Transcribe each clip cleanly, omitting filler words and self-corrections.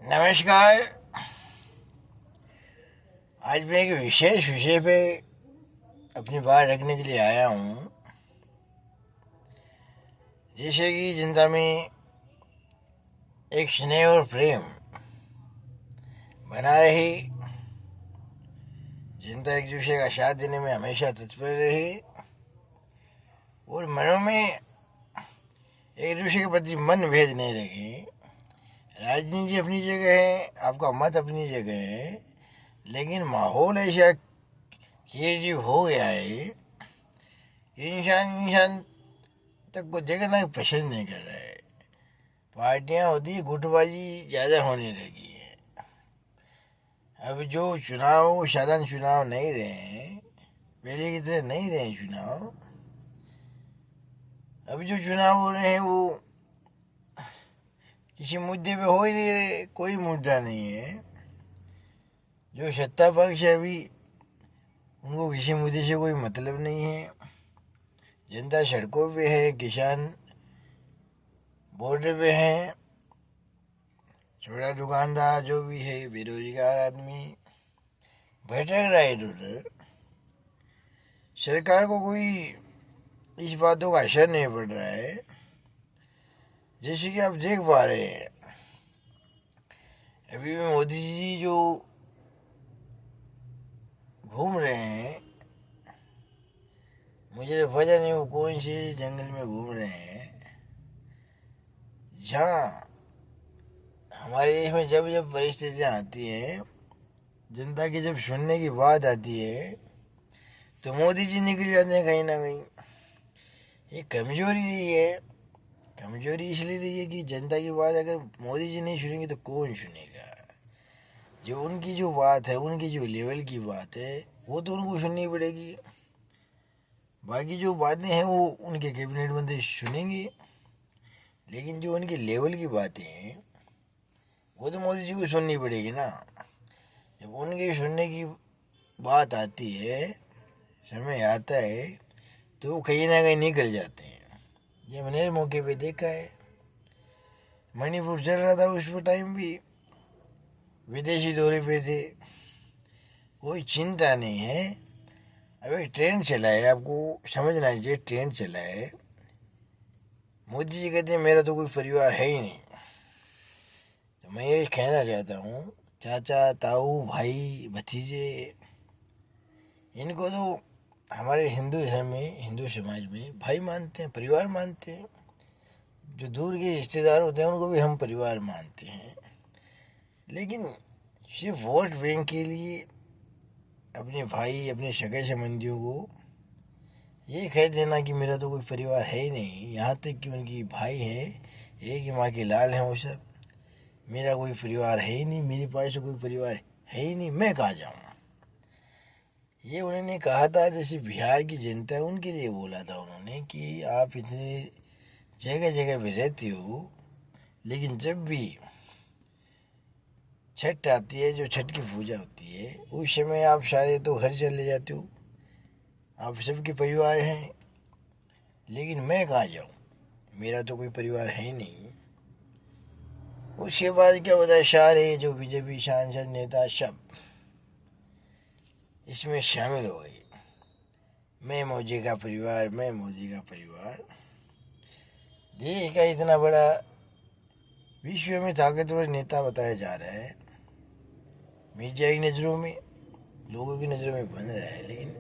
नमस्कार। आज मैं एक विशेष विषय पे अपनी बात रखने के लिए आया हूँ। जैसे कि जिंदा में एक स्नेह और प्रेम बना रही, जिंदा एक दूसरे का साथ देने में हमेशा तत्पर रही और मनों में एक दूसरे के प्रति मन भेद नहीं रखे। राजनीति अपनी जगह है, आपका मत अपनी जगह है, लेकिन माहौल ऐसा क्रिएटिव हो गया है कि इंसान इंसान तक को देखना पसंद नहीं कर रहा है। पार्टियां होती है, गुटबाजी ज़्यादा होने लगी है। अब जो चुनाव साधारण चुनाव नहीं रहे हैं, पहले की तरह नहीं रहे चुनाव। अब जो चुनाव हो रहे हैं वो किसी मुद्दे पे हो ही नहीं रहे, कोई मुद्दा नहीं है। जो सत्ता पक्ष है अभी, उनको किसी मुद्दे से कोई मतलब नहीं है। जनता सड़कों पे है, किसान बॉर्डर पे हैं, छोटा दुकानदार जो भी है, बेरोजगार आदमी भटक रहा है इधर उधर। सरकार को कोई इस बातों का असर नहीं पड़ रहा है। जैसे कि आप देख पा रहे हैं, अभी भी मोदी जी जो घूम रहे हैं, मुझे तो पता नहीं वो कौन से जंगल में घूम रहे हैं, जहाँ हमारे देश में जब जब परिस्थितियाँ आती हैं, जनता की जब सुनने की बात आती है, तो मोदी जी निकल जाते हैं कहीं ना कहीं। ये कमजोरी रही है। कमजोरी इसलिए रही है कि जनता की बात अगर मोदी जी नहीं सुनेंगे तो कौन सुनेगा। जो उनकी जो बात है, उनकी जो लेवल की बात है, वो तो उनको सुननी पड़ेगी। बाकी जो बातें हैं वो उनके कैबिनेट मंत्री सुनेंगे, लेकिन जो उनके लेवल की बातें हैं वो तो मोदी जी को सुननी पड़ेगी ना। जब उनके सुनने की बात आती है, समय आता है, तो वो कहीं ना कहीं निकल जाते हैं। ये मैंने इस मौके पे देखा है। मणिपुर चल रहा था उस टाइम भी, विदेशी दौरे पे थे, कोई चिंता नहीं है। अब एक ट्रेन चला है, आपको समझना चाहिए, ट्रेन चला है। मोदी जी कहते हैं मेरा तो कोई परिवार है ही नहीं। तो मैं ये कहना चाहता हूँ, चाचा ताऊ भाई भतीजे, इनको तो हमारे हिंदू धर्म में, हिंदू समाज में भाई मानते हैं, परिवार मानते हैं। जो दूर के रिश्तेदार होते हैं उनको भी हम परिवार मानते हैं। लेकिन सिर्फ वोट बैंक के लिए अपने भाई, अपने सगे संबंधियों को ये कह देना कि मेरा तो कोई परिवार है ही नहीं, यहाँ तक कि उनकी भाई है, एक ही माँ के लाल हैं वो सब, मेरा कोई परिवार है ही नहीं, मेरे पास तो कोई परिवार है ही नहीं, मैं कहाँ जाऊँ। ये उन्होंने कहा था, जैसे बिहार की जनता है उनके लिए बोला था उन्होंने कि आप इतने जगह जगह पे रहते हो, लेकिन जब भी छठ आती है, जो छठ की पूजा होती है, उस समय आप सारे तो घर चले जाते हो, आप सबके परिवार हैं, लेकिन मैं कहाँ जाऊँ, मेरा तो कोई परिवार है ही नहीं। उसके बाद क्या होता है, सारे जो बीजेपी सांसद नेता सब इसमें शामिल हो गए। मैं मोदी का परिवार, मैं मोदी का परिवार। देश का इतना बड़ा विश्व में ताकतवर नेता बताया जा रहा है, मीडिया की नज़रों में, लोगों की नज़रों में बन रहा है। लेकिन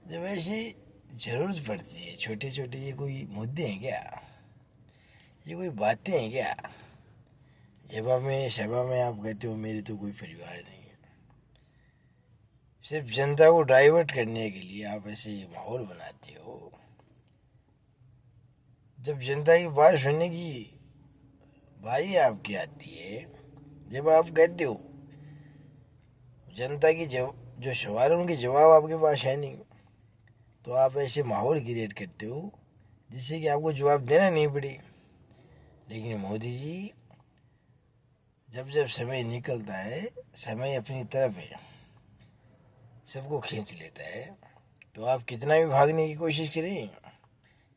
जब ऐसी ज़रूरत पड़ती है, छोटे छोटे ये कोई मुद्दे हैं क्या, ये कोई बातें हैं क्या, सभा में आप कहते हो मेरे तो कोई परिवार नहीं है, सिर्फ जनता को डाइवर्ट करने के लिए आप ऐसे माहौल बनाते हो। जब जनता की बात सुनने की बारी आपकी आती है, जब आप कहते हो जनता की जो सवाल है उनके जवाब आपके पास है नहीं, तो आप ऐसे माहौल क्रिएट करते हो जिससे कि आपको जवाब देना नहीं पड़े। लेकिन मोदी जी जब जब समय निकलता है, समय अपनी तरफ है, सबको खींच लेता है, तो आप कितना भी भागने की कोशिश करें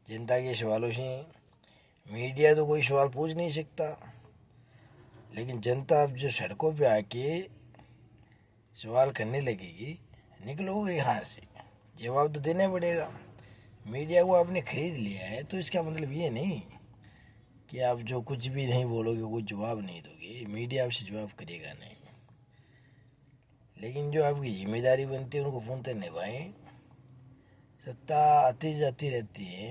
जनता के सवालों से, मीडिया तो कोई सवाल पूछ नहीं सकता। लेकिन जनता अब जो सड़कों पे आके सवाल करने लगेगी, निकलोगे यहाँ से, जवाब तो देना पड़ेगा। मीडिया को आपने खरीद लिया है तो इसका मतलब ये नहीं कि आप जो कुछ भी नहीं बोलोगे कोई जवाब नहीं दोगे, मीडिया आपसे जवाब करेगा नहीं। लेकिन जो आपकी जिम्मेदारी बनती है उनको पूर्णतः निभाएं। सत्ता आती जाती रहती है।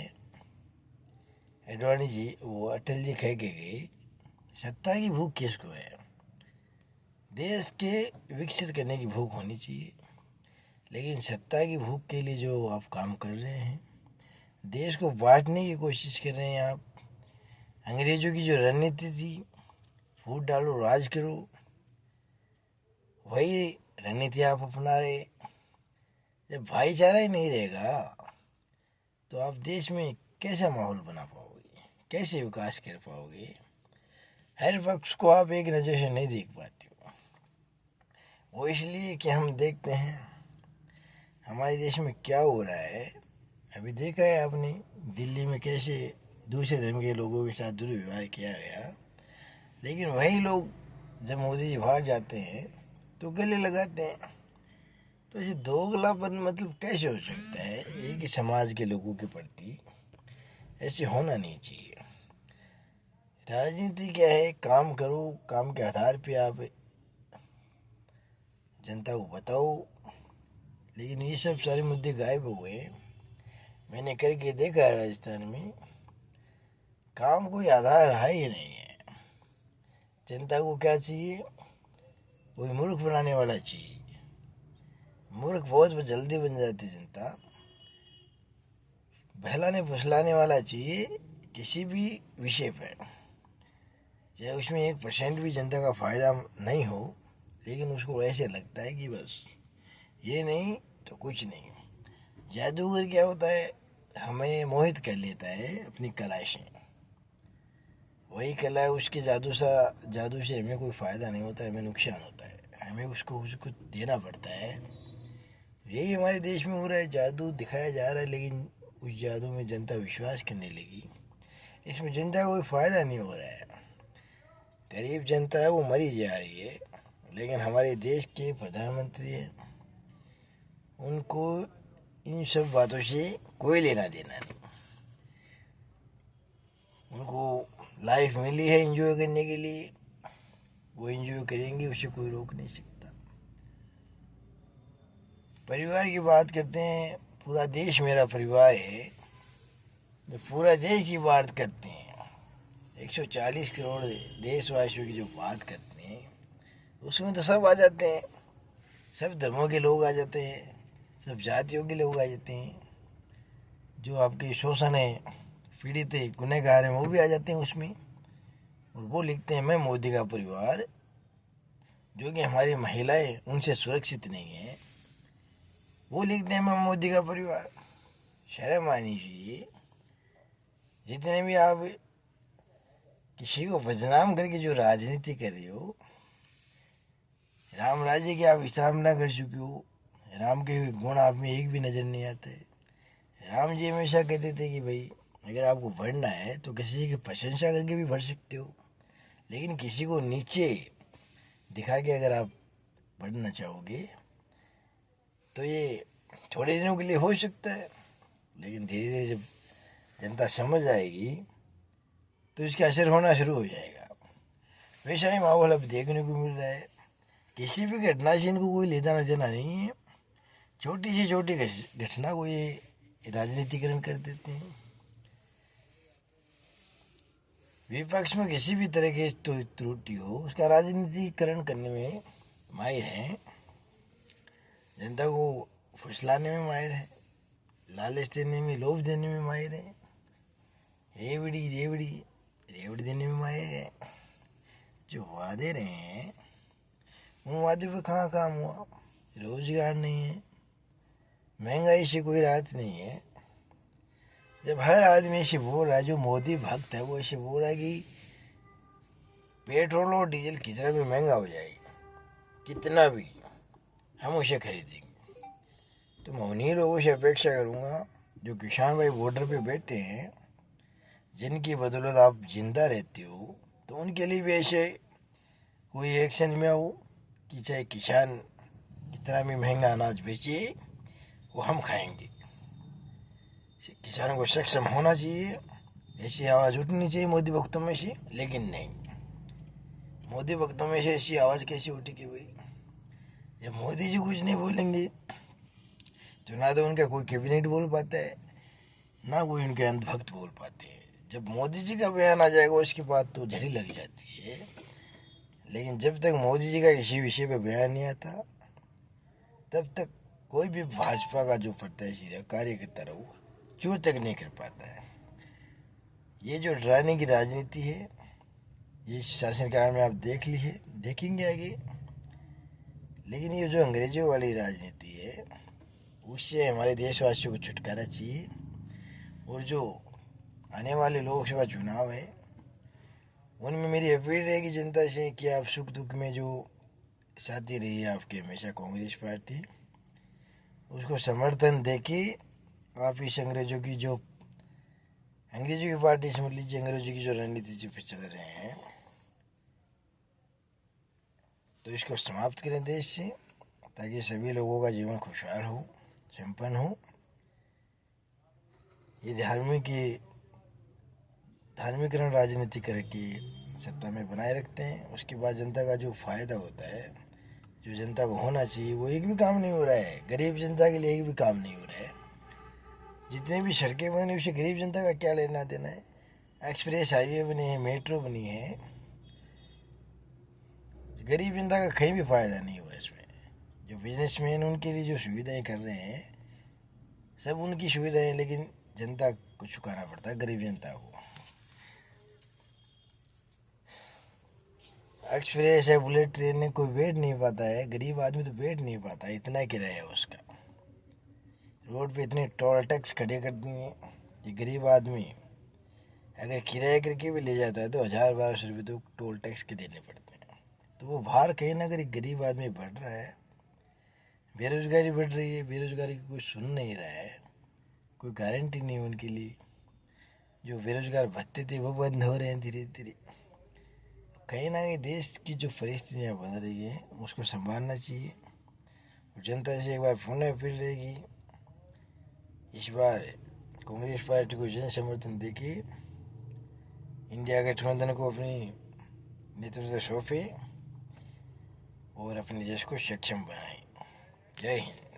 एडवाणी जी, वो अटल जी कह के गए, सत्ता की भूख किसको है? देश के विकसित करने की भूख होनी चाहिए। लेकिन सत्ता की भूख के लिए जो आप काम कर रहे हैं, देश को बांटने की कोशिश कर रहे हैं आप। अंग्रेजों की जो रणनीति थी, फूट डालो राज करो, वही रणनीति आप अपना रहे। जब भाईचारा ही नहीं रहेगा तो आप देश में कैसा माहौल बना पाओगे, कैसे विकास कर पाओगे? हर पक्ष को आप एक नज़र से नहीं देख पाते हो। वो इसलिए कि हम देखते हैं हमारे देश में क्या हो रहा है। अभी देखा है आपने दिल्ली में कैसे दूसरे धर्म के लोगों के साथ दुर्व्यवहार किया गया। लेकिन वही लोग जब मोदी जी बाहर जाते हैं तो गले लगाते हैं। तो ये दोगलापन मतलब कैसे हो सकता है? एक ही समाज के लोगों के प्रति ऐसे होना नहीं चाहिए। राजनीति क्या है? काम करो, काम के आधार पे आप जनता को बताओ। लेकिन ये सब सारे मुद्दे गायब हो गए। मैंने करके देखा है राजस्थान में, काम कोई आधार रहा ही नहीं है। जनता को क्या चाहिए? कोई मूर्ख बनाने वाला चाहिए। मूर्ख बहुत जल्दी बन जाती जनता। बहलाने फुसलाने वाला चाहिए किसी भी विषय पर, चाहे उसमें 1% भी जनता का फ़ायदा नहीं हो, लेकिन उसको ऐसे लगता है कि बस ये नहीं तो कुछ नहीं। जादूगर क्या होता है? हमें मोहित कर लेता है अपनी कला से। वही कला है, उसके जादू से हमें कोई फ़ायदा नहीं होता है, हमें नुकसान होता है, हमें उसको देना पड़ता है। यही हमारे देश में हो रहा है। जादू दिखाया जा रहा है, लेकिन उस जादू में जनता विश्वास करने लगी। इसमें जनता को कोई फ़ायदा नहीं हो रहा है। गरीब जनता है वो मरी जा रही है। लेकिन हमारे देश के प्रधानमंत्री हैं, उनको इन सब बातों से कोई लेना देना नहीं। उनको लाइफ मिली है एंजॉय करने के लिए, वो एंजॉय करेंगे, उसे कोई रोक नहीं सकता। परिवार की बात करते हैं, पूरा देश मेरा परिवार है। जब पूरा देश की बात करते हैं, 140 करोड़ देशवासियों की जो बात करते हैं, उसमें तो सब आ जाते हैं। सब धर्मों के लोग आ जाते हैं, सब जातियों के लोग आ जाते हैं। जो आपके शोषण है, पीड़ित है, गुनहगार हैं, वो भी आ जाते हैं उसमें। और वो लिखते हैं मैं मोदी का परिवार, जो कि हमारी महिलाएं उनसे सुरक्षित नहीं है, वो लिखते हैं मैं मोदी का परिवार। शर्म आनी चाहिए। जितने भी आप किसी को बदनाम करके जो राजनीति कर रहे हो, राम राज्य की आप स्थापना कर चुके हो, राम के गुण आप में एक भी नज़र नहीं आते। राम जी हमेशा कहते थे कि भाई अगर आपको बढ़ना है तो किसी की प्रशंसा करके भी बढ़ सकते हो, लेकिन किसी को नीचे दिखा के अगर आप बढ़ना चाहोगे तो ये थोड़े दिनों के लिए हो सकता है, लेकिन धीरे धीरे जब जनता समझ आएगी तो इसका असर होना शुरू हो जाएगा। वैसा ही माहौल अब देखने को मिल रहा है। किसी भी घटना से इनको कोई लेना देना नहीं है। छोटी से छोटी घटना को ये राजनीतिकरण कर देते हैं। विपक्ष में किसी भी तरह की त्रुटि हो, उसका राजनीतिकरण करने में माहिर हैं। जनता को फुसलाने में माहिर है, लालच देने में, लोभ देने में माहिर है, रेवड़ी रेवड़ी रेवड़ी देने में माहिर है। जो वादे रहे हैं उन वादे पे कहाँ काम हुआ? रोजगार नहीं है, महंगाई से कोई राहत नहीं है। जब हर आदमी ऐसे बोल रहा है, जो मोदी भक्त है वो ऐसे बोल रहा है कि पेट्रोल और डीजल कितना भी महंगा हो जाएगा, कितना भी, हम उसे खरीदेंगे। तो मैं उन्हीं लोगों से अपेक्षा करूँगा जो किसान भाई बॉर्डर पे बैठे हैं, जिनकी बदौलत आप जिंदा रहते हो, तो उनके लिए भी ऐसे कोई एक्शन में हो कि चाहे किसान कितना भी महंगा अनाज बेचे वो हम खाएंगे। किसानों को सक्षम होना चाहिए, ऐसी आवाज़ उठनी चाहिए मोदी वक्तों में से, लेकिन नहीं। मोदी वक्तों में से ऐसी आवाज़ कैसे उठी कि भाई जब मोदी जी कुछ नहीं बोलेंगे तो ना तो उनका कोई कैबिनेट बोल पाता है, ना कोई उनके अंधभक्त बोल पाते हैं। जब मोदी जी का बयान आ जाएगा उसकी बात तो झड़ी लग जाती है, लेकिन जब तक मोदी जी का किसी विषय पे बयान नहीं आता तब तक कोई भी भाजपा का जो प्रत्याशी है कार्यकर्ता रहो चूर तक नहीं कर पाता है। ये जो डराने की राजनीति है ये शासनकाल में आप देखेंगे आगे, लेकिन ये जो अंग्रेजों वाली राजनीति है उससे हमारे देशवासियों को छुटकारा चाहिए। और जो आने वाले लोकसभा चुनाव है उनमें मेरी अपील रहेगी जनता से कि आप सुख दुख में जो साथी रही है आपके हमेशा कांग्रेस पार्टी, उसको समर्थन देके आप इस अंग्रेजों की पार्टी समझ लीजिए, अंग्रेजों की जो रणनीति से चल रहे हैं तो इसको समाप्त करें देश से, ताकि सभी लोगों का जीवन खुशहाल हो, संपन्न हो। ये धार्मिकरण राजनीति करके सत्ता में बनाए रखते हैं, उसके बाद जनता का जो फायदा होता है, जो जनता को होना चाहिए वो एक भी काम नहीं हो रहा है। गरीब जनता के लिए एक भी काम नहीं हो रहा है। जितने भी सड़कें बनी उससे गरीब जनता का क्या लेना देना है। एक्सप्रेस हाईवे बने हैं, मेट्रो बनी है, गरीब जनता का कहीं भी फायदा नहीं हुआ इसमें। जो बिजनेसमैन उनके लिए जो सुविधाएं कर रहे हैं सब उनकी सुविधाएं, लेकिन जनता को चुकाना पड़ता है, गरीब जनता को। एक्सप्रेस है, बुलेट ट्रेन है, कोई बैठ नहीं पाता है, गरीब आदमी तो बैठ नहीं पाता, इतना किराया है उसका। रोड पे इतने टोल टैक्स खड़े कर दिए, ये गरीब आदमी अगर किराया करके भी ले जाता है तो 1000-1200 रुपये तो टोल टैक्स के देने पड़ते हैं। तो वो भार कहीं ना कहीं गरीब आदमी बढ़ रहा है, बेरोजगारी बढ़ रही है, बेरोजगारी को कोई सुन नहीं रहा है, कोई गारंटी नहीं उनके लिए। जो बेरोजगार भत्ते थे वो बंद हो रहे हैं धीरे धीरे। कहीं ना कहीं देश की जो परिस्थितियाँ बन रही है उसको संभालना चाहिए। और जनता से एक बार पुनः अपील रहेगी, इस बार कांग्रेस पार्टी को जन समर्थन देके इंडिया गठबंधन को अपनी नेतृत्व सौंपे और अपने देश को सक्षम बनाए। जय हिंद।